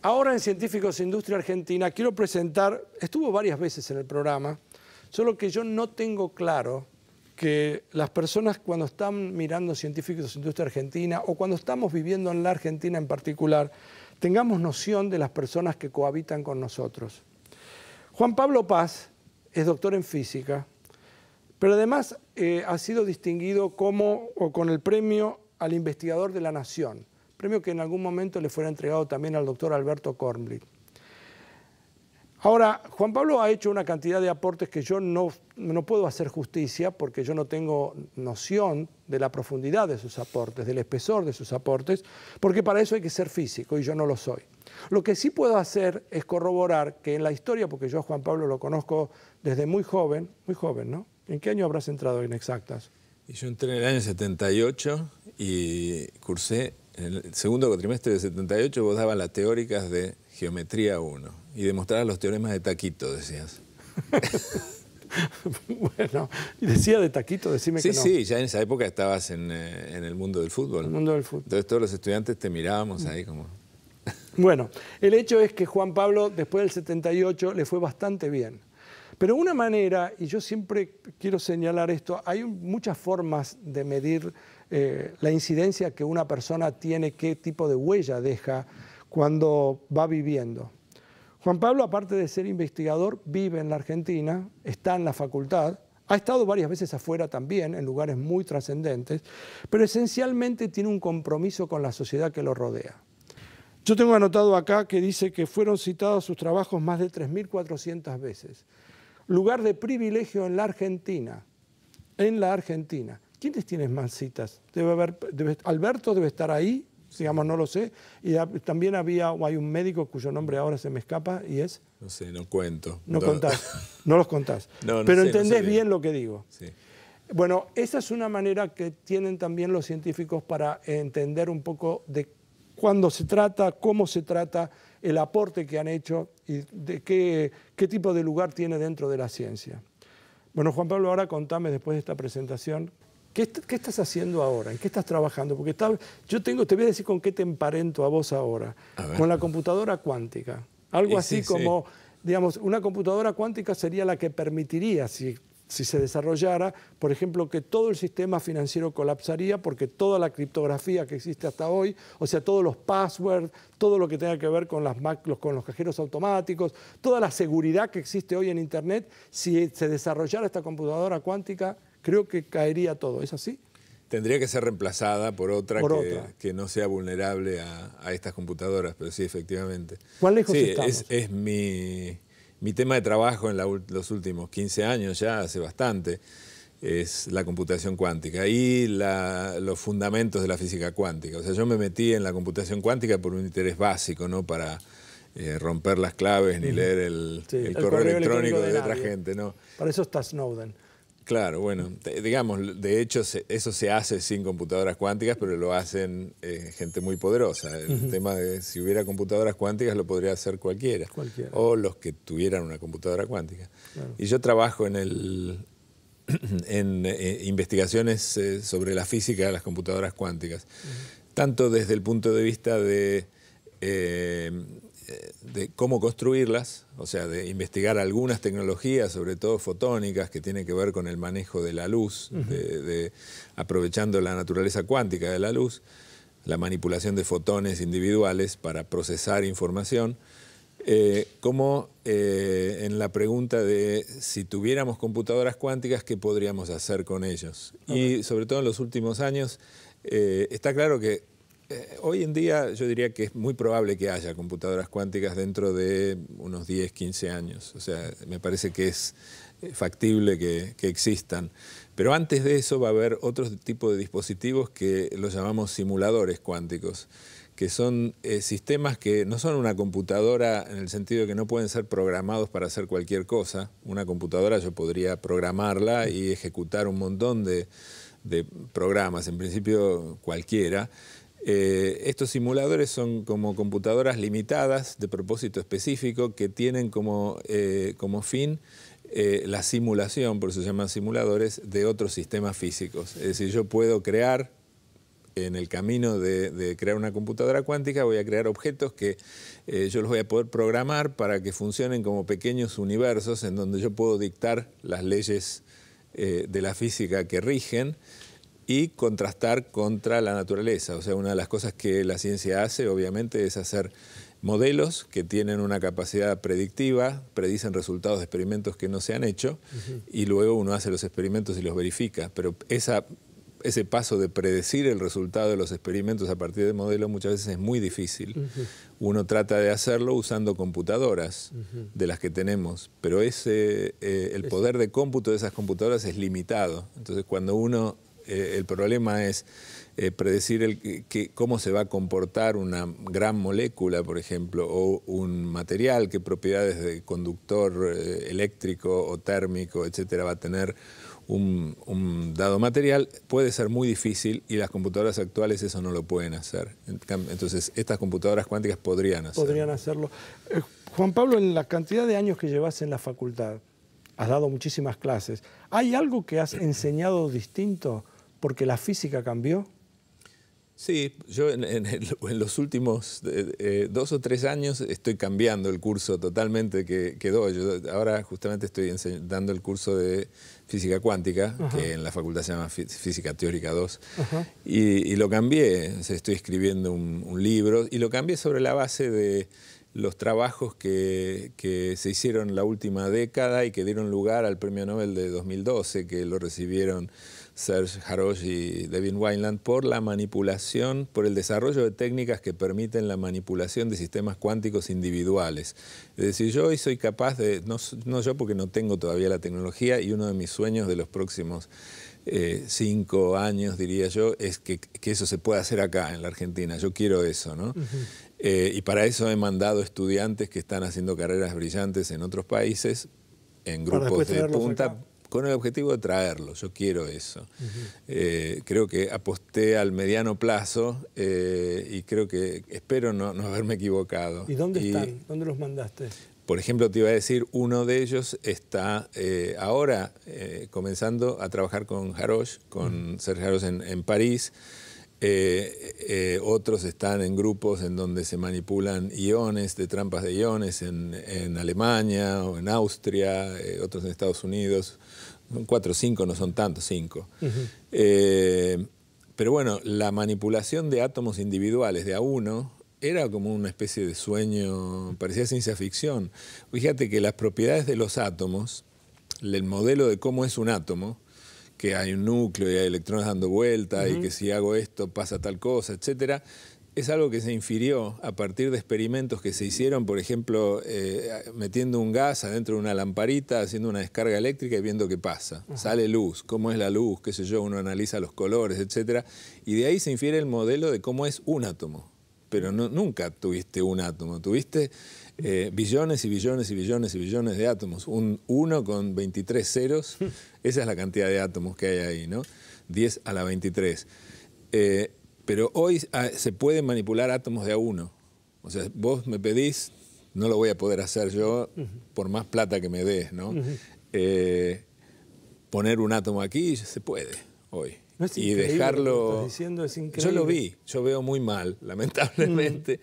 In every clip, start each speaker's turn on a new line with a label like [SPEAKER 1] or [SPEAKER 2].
[SPEAKER 1] Ahora en Científicos e Industria Argentina quiero presentar, estuvo varias veces en el programa, solo que yo no tengo claro que las personas cuando están mirando Científicos e Industria Argentina o cuando estamos viviendo en la Argentina en particular, tengamos noción de las personas que cohabitan con nosotros. Juan Pablo Paz es doctor en física, pero además ha sido distinguido con el premio al investigador de la Nación, premio que en algún momento le fuera entregado también al doctor Alberto Kornblit. Ahora, Juan Pablo ha hecho una cantidad de aportes que yo no puedo hacer justicia porque yo no tengo noción de la profundidad de sus aportes, del espesor de sus aportes, porque para eso hay que ser físico y yo no lo soy. Lo que sí puedo hacer es corroborar que en la historia, porque yo a Juan Pablo lo conozco desde muy joven, ¿no? ¿En qué año habrás entrado en Exactas?
[SPEAKER 2] Y yo entré en el año 78 y cursé en el segundo cuatrimestre de 78, vos dabas las teóricas de Geometría 1 y demostrabas los teoremas de Taquito, decías.
[SPEAKER 1] Bueno, y decía de Taquito, decime que no.
[SPEAKER 2] Sí, ya en esa época estabas en el mundo del fútbol.
[SPEAKER 1] El mundo del fútbol.
[SPEAKER 2] Entonces todos los estudiantes te mirábamos ahí como...
[SPEAKER 1] Bueno, el hecho es que Juan Pablo, después del 78, le fue bastante bien. Pero una manera, y yo siempre quiero señalar esto, hay muchas formas de medir la incidencia que una persona tiene, qué tipo de huella deja cuando va viviendo. Juan Pablo, aparte de ser investigador, vive en la Argentina, está en la facultad, ha estado varias veces afuera también, en lugares muy trascendentes, pero esencialmente tiene un compromiso con la sociedad que lo rodea. Yo tengo anotado acá que dice que fueron citados sus trabajos más de 3.400 veces. Lugar de privilegio en la Argentina. En la Argentina. ¿Quiénes tienen más citas? Alberto debe estar ahí, digamos, no lo sé. Y también hay un médico cuyo nombre ahora se me escapa y es...
[SPEAKER 2] No sé, no cuento.
[SPEAKER 1] No contás, no los contás.
[SPEAKER 2] No
[SPEAKER 1] pero
[SPEAKER 2] sé,
[SPEAKER 1] entendés
[SPEAKER 2] no sé
[SPEAKER 1] bien lo que digo.
[SPEAKER 2] Sí.
[SPEAKER 1] Bueno, esa es una manera que tienen también los científicos para entender un poco de cuándo se trata, cómo se trata, el aporte que han hecho y de qué tipo de lugar tiene dentro de la ciencia. Bueno, Juan Pablo, ahora contame después de esta presentación, ¿qué estás haciendo ahora? ¿En qué estás trabajando? Porque te voy a decir con qué te emparento a vos ahora. Con la computadora cuántica. Algo así como, digamos, una computadora cuántica sería la que permitiría, si se desarrollara, por ejemplo, que todo el sistema financiero colapsaría porque toda la criptografía que existe hasta hoy, o sea, todos los passwords, todo lo que tenga que ver con con los cajeros automáticos, toda la seguridad que existe hoy en Internet, si se desarrollara esta computadora cuántica, creo que caería todo. ¿Es así?
[SPEAKER 2] Tendría que ser reemplazada por otra que no sea vulnerable a estas computadoras, pero sí, efectivamente.
[SPEAKER 1] ¿Cuán lejos estamos?
[SPEAKER 2] Es mi tema de trabajo en los últimos 15 años, ya hace bastante, es la computación cuántica y los fundamentos de la física cuántica. O sea, yo me metí en la computación cuántica por un interés básico, no para romper las claves ni leer el correo electrónico de otra gente, ¿no?
[SPEAKER 1] Para eso está Snowden.
[SPEAKER 2] Claro, bueno, digamos, de hecho eso se hace sin computadoras cuánticas, pero lo hacen gente muy poderosa. El tema de si hubiera computadoras cuánticas lo podría hacer cualquiera. O los que tuvieran una computadora cuántica. Claro. Y yo trabajo en investigaciones sobre la física de las computadoras cuánticas, tanto desde el punto de vista de cómo construirlas, o sea, de investigar algunas tecnologías, sobre todo fotónicas, que tienen que ver con el manejo de la luz, aprovechando la naturaleza cuántica de la luz, la manipulación de fotones individuales para procesar información, como en la pregunta de si tuviéramos computadoras cuánticas, ¿qué podríamos hacer con ellos? Y sobre todo en los últimos años, está claro que hoy en día yo diría que es muy probable que haya computadoras cuánticas dentro de unos 10, 15 años. O sea, me parece que es factible que existan. Pero antes de eso va a haber otro tipo de dispositivos que los llamamos simuladores cuánticos, que son sistemas que no son una computadora en el sentido de que no pueden ser programados para hacer cualquier cosa. Una computadora yo podría programarla y ejecutar un montón de programas, en principio cualquiera. Estos simuladores son como computadoras limitadas de propósito específico que tienen como fin la simulación, por eso se llaman simuladores, de otros sistemas físicos. Es decir, yo puedo crear en el camino de crear una computadora cuántica voy a crear objetos que yo los voy a poder programar para que funcionen como pequeños universos en donde yo puedo dictar las leyes de la física que rigen y contrastar contra la naturaleza. O sea, una de las cosas que la ciencia hace, obviamente, es hacer modelos que tienen una capacidad predictiva, predicen resultados de experimentos que no se han hecho, y luego uno hace los experimentos y los verifica. Pero ese paso de predecir el resultado de los experimentos a partir de modelos muchas veces es muy difícil. Uno trata de hacerlo usando computadoras de las que tenemos, pero el poder de cómputo de esas computadoras es limitado. Entonces, cuando el problema es predecir cómo se va a comportar una gran molécula, por ejemplo, o un material, qué propiedades de conductor eléctrico o térmico, etcétera, va a tener un dado material, puede ser muy difícil y las computadoras actuales eso no lo pueden hacer. Entonces, estas computadoras cuánticas podrían hacerlo.
[SPEAKER 1] Podrían hacerlo. Juan Pablo, en la cantidad de años que llevas en la facultad, has dado muchísimas clases. ¿Hay algo que has enseñado distinto porque la física cambió?
[SPEAKER 2] Sí, yo en los últimos 2 o 3 años estoy cambiando el curso totalmente que doy. Yo ahora justamente estoy dando el curso de física cuántica, que en la facultad se llama Física Teórica 2, y lo cambié. Estoy escribiendo un libro y lo cambié sobre la base de los trabajos que se hicieron en la última década y que dieron lugar al Premio Nobel de 2012, que lo recibieron Serge Haroche y Devin Wineland por la manipulación, por el desarrollo de técnicas que permiten la manipulación de sistemas cuánticos individuales. Es decir, yo hoy soy capaz de, no yo porque no tengo todavía la tecnología, y uno de mis sueños de los próximos 5 años, diría yo, es que eso se pueda hacer acá, en la Argentina. Yo quiero eso, ¿no? Y para eso he mandado estudiantes que están haciendo carreras brillantes en otros países, en grupos de punta, acá, con el objetivo de traerlos. Yo quiero eso. Creo que aposté al mediano plazo y espero no haberme equivocado.
[SPEAKER 1] ¿Y dónde están? ¿Dónde los mandaste?
[SPEAKER 2] Por ejemplo, te iba a decir, uno de ellos está ahora comenzando a trabajar con Haroche, con Serge Haroche en París. Otros están en grupos en donde se manipulan iones, de trampas de iones en Alemania o en Austria, otros en Estados Unidos. Son 4 o 5, no son tantos, 5. Pero bueno, la manipulación de átomos individuales de a uno era como una especie de sueño, parecía ciencia ficción. Fíjate que las propiedades de los átomos, el modelo de cómo es un átomo, que hay un núcleo y hay electrones dando vuelta y que si hago esto pasa tal cosa, etcétera, es algo que se infirió a partir de experimentos que se hicieron, por ejemplo, metiendo un gas adentro de una lamparita, haciendo una descarga eléctrica y viendo qué pasa. Sale luz, cómo es la luz, qué sé yo, uno analiza los colores, etcétera, y de ahí se infiere el modelo de cómo es un átomo. Pero nunca tuviste un átomo, tuviste billones y billones y billones y billones de átomos. Un 1 con 23 ceros, esa es la cantidad de átomos que hay ahí, ¿no? 10 a la 23. Pero hoy se pueden manipular átomos de a uno. O sea, vos me pedís, no lo voy a poder hacer yo por más plata que me des, ¿no? Poner un átomo aquí se puede hoy.
[SPEAKER 1] No es
[SPEAKER 2] y dejarlo.
[SPEAKER 1] Lo que estás diciendo es increíble.
[SPEAKER 2] Yo lo vi, yo veo muy mal, lamentablemente,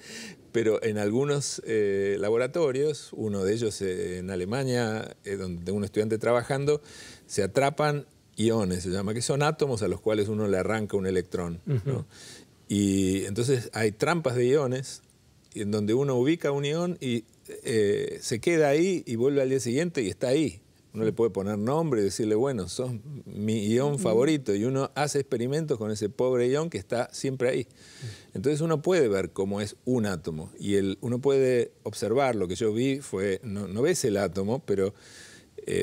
[SPEAKER 2] pero en algunos laboratorios, uno de ellos en Alemania, donde tengo un estudiante trabajando, se atrapan iones, se llama, que son átomos a los cuales uno le arranca un electrón, ¿no? Y entonces hay trampas de iones en donde uno ubica un ion y se queda ahí y vuelve al día siguiente y está ahí. Uno le puede poner nombre y decirle, bueno, sos mi ion favorito, y uno hace experimentos con ese pobre ion que está siempre ahí. Entonces uno puede ver cómo es un átomo y uno puede observar. Lo que yo vi fue, no ves el átomo, pero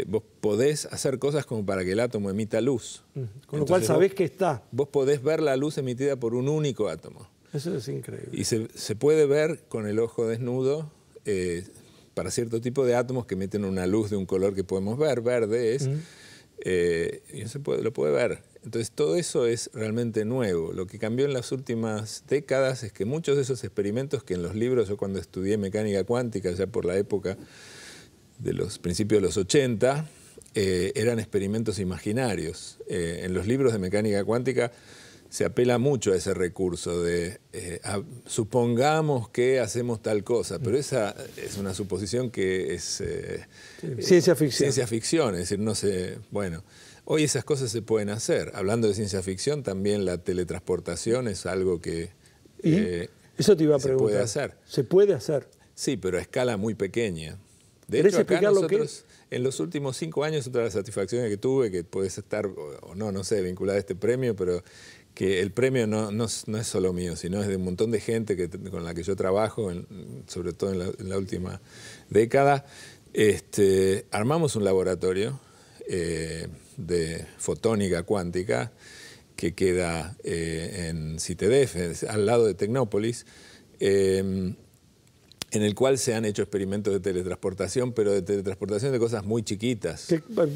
[SPEAKER 2] vos podés hacer cosas como para que el átomo emita luz.
[SPEAKER 1] Con lo cual sabés que está.
[SPEAKER 2] Vos podés ver la luz emitida por un único átomo.
[SPEAKER 1] Eso es increíble.
[SPEAKER 2] Y se puede ver con el ojo desnudo para cierto tipo de átomos que emiten una luz de un color que podemos ver, verde es, y lo puede ver. Entonces todo eso es realmente nuevo. Lo que cambió en las últimas décadas es que muchos de esos experimentos que en los libros, yo cuando estudié mecánica cuántica, ya por la época de los principios de los 80, eran experimentos imaginarios. En los libros de mecánica cuántica se apela mucho a ese recurso de supongamos que hacemos tal cosa, pero esa es una suposición que es
[SPEAKER 1] ciencia ficción.
[SPEAKER 2] Ciencia ficción, es decir, no sé, bueno, hoy esas cosas se pueden hacer. Hablando de ciencia ficción, también la teletransportación es algo que
[SPEAKER 1] eso te iba a preguntar.
[SPEAKER 2] se puede hacer.
[SPEAKER 1] ¿Se puede hacer?
[SPEAKER 2] Sí, pero a escala muy pequeña. De
[SPEAKER 1] ¿Querés
[SPEAKER 2] hecho, acá
[SPEAKER 1] explicar lo que
[SPEAKER 2] nosotros, en los últimos 5 años, otra de las satisfacciones que tuve, que puedes estar o no, no sé, vinculada a este premio, pero que el premio no es solo mío, sino es de un montón de gente con la que yo trabajo, sobre todo en la última década. Armamos un laboratorio de fotónica cuántica que queda en CITEDEF, al lado de Tecnópolis, en el cual se han hecho experimentos de teletransportación, pero de teletransportación de cosas muy chiquitas.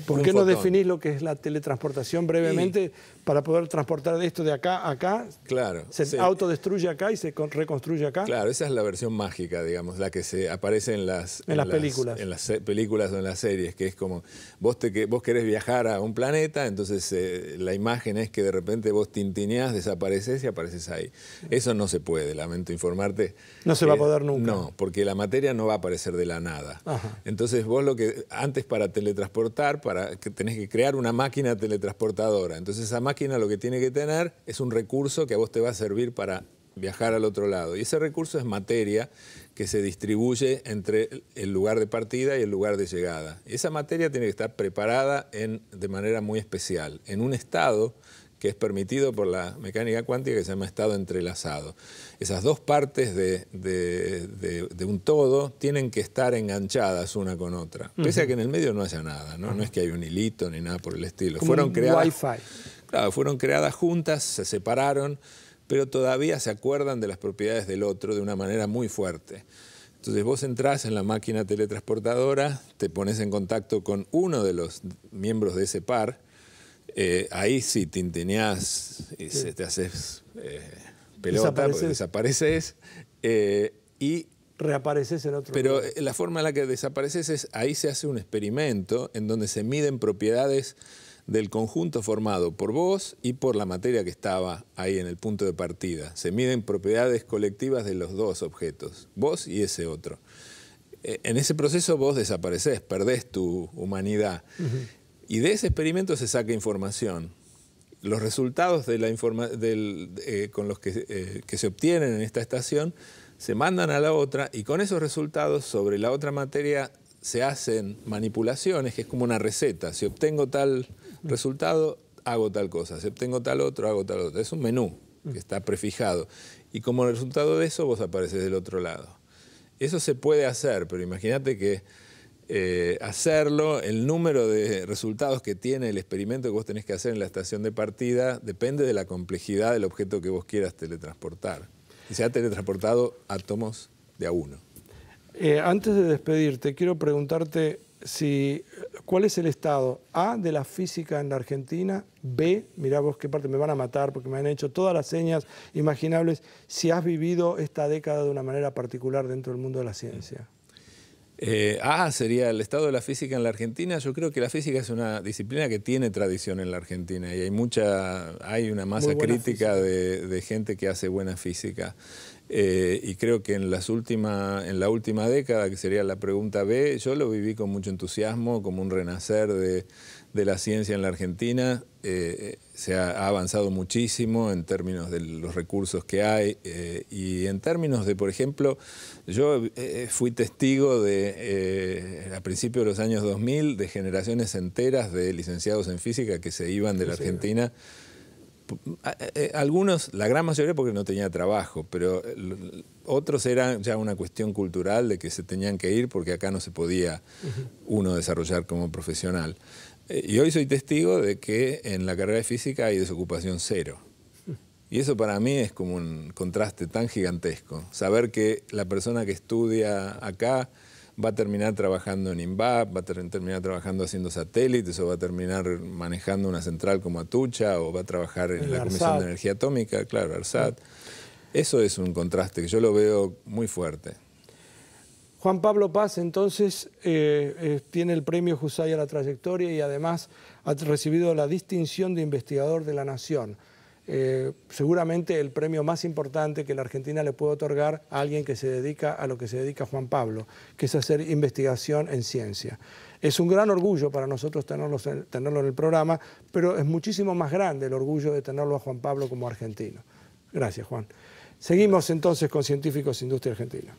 [SPEAKER 1] ¿Por qué no definís lo que es la teletransportación brevemente para poder transportar esto de acá a acá?
[SPEAKER 2] Claro.
[SPEAKER 1] Se autodestruye acá y se reconstruye acá.
[SPEAKER 2] Claro, esa es la versión mágica, digamos, la que se aparece en las
[SPEAKER 1] películas.
[SPEAKER 2] En las películas o en las series, que es como vos querés viajar a un planeta, entonces la imagen es que de repente vos tintineás, desapareces y apareces ahí. Eso no se puede, lamento informarte.
[SPEAKER 1] No se va a poder nunca.
[SPEAKER 2] No, porque la materia no va a aparecer de la nada.
[SPEAKER 1] Ajá.
[SPEAKER 2] Entonces vos antes para teletransportar, tenés que crear una máquina teletransportadora. Entonces esa máquina lo que tiene que tener es un recurso que a vos te va a servir para viajar al otro lado. Y ese recurso es materia que se distribuye entre el lugar de partida y el lugar de llegada. Y esa materia tiene que estar preparada de manera muy especial, en un estado que es permitido por la mecánica cuántica, que se llama estado entrelazado. Esas dos partes de un todo tienen que estar enganchadas una con otra, pese a que en el medio no haya nada, ¿no? No es que hay un hilito ni nada por el estilo.
[SPEAKER 1] Como un Wi-Fi.
[SPEAKER 2] Claro, fueron creadas juntas, se separaron, pero todavía se acuerdan de las propiedades del otro de una manera muy fuerte. Entonces vos entrás en la máquina teletransportadora, te pones en contacto con uno de los miembros de ese par. Ahí sí tintineás y te haces pelota, porque desapareces y
[SPEAKER 1] reapareces en otro
[SPEAKER 2] pero
[SPEAKER 1] lugar.
[SPEAKER 2] La forma en la que desapareces es, ahí se hace un experimento en donde se miden propiedades del conjunto formado por vos y por la materia que estaba ahí en el punto de partida. Se miden propiedades colectivas de los dos objetos, vos y ese otro. En ese proceso vos desaparecés, perdés tu humanidad. Y de ese experimento se saca información. Los resultados con los que se obtienen en esta estación se mandan a la otra y con esos resultados sobre la otra materia se hacen manipulaciones, que es como una receta. Si obtengo tal resultado, hago tal cosa. Si obtengo tal otro, hago tal otro. Es un menú que está prefijado. Y como resultado de eso, vos apareces del otro lado. Eso se puede hacer, pero imagínate que hacerlo, el número de resultados que tiene el experimento que vos tenés que hacer en la estación de partida depende de la complejidad del objeto que vos quieras teletransportar. Y se ha teletransportado átomos de a uno.
[SPEAKER 1] Antes de despedirte, quiero preguntarte cuál es el estado A de la física en la Argentina, B, mirá vos qué parte, me van a matar porque me han hecho todas las señas imaginables, si has vivido esta década de una manera particular dentro del mundo de la ciencia.
[SPEAKER 2] Sería el estado de la física en la Argentina. Yo creo que la física es una disciplina que tiene tradición en la Argentina y hay una masa crítica de gente que hace buena física. Y creo que en la última década, que sería la pregunta B, yo lo viví con mucho entusiasmo, como un renacer de la ciencia en la Argentina. Se ha avanzado muchísimo en términos de los recursos que hay y en términos de, por ejemplo, yo fui testigo a principios de los años 2000 de generaciones enteras de licenciados en física que se iban de la Argentina. Algunos, la gran mayoría porque no tenía trabajo, pero otros eran ya una cuestión cultural de que se tenían que ir porque acá no se podía uno desarrollar como profesional. Y hoy soy testigo de que en la carrera de física hay desocupación cero. Y eso para mí es como un contraste tan gigantesco. Saber que la persona que estudia acá va a terminar trabajando en INVAP, va a terminar trabajando haciendo satélites, o va a terminar manejando una central como Atucha, o va a trabajar en la Comisión de Energía Atómica, claro, ARSAT. Eso es un contraste que yo lo veo muy fuerte.
[SPEAKER 1] Juan Pablo Paz, entonces, tiene el premio Jusay a la trayectoria y además ha recibido la distinción de investigador de la Nación. seguramente el premio más importante que la Argentina le puede otorgar a alguien que se dedica a lo que se dedica Juan Pablo, que es hacer investigación en ciencia. Es un gran orgullo para nosotros tenerlo en el programa, pero es muchísimo más grande el orgullo de tenerlo a Juan Pablo como argentino. Gracias, Juan. Seguimos entonces con Científicos Industria Argentina.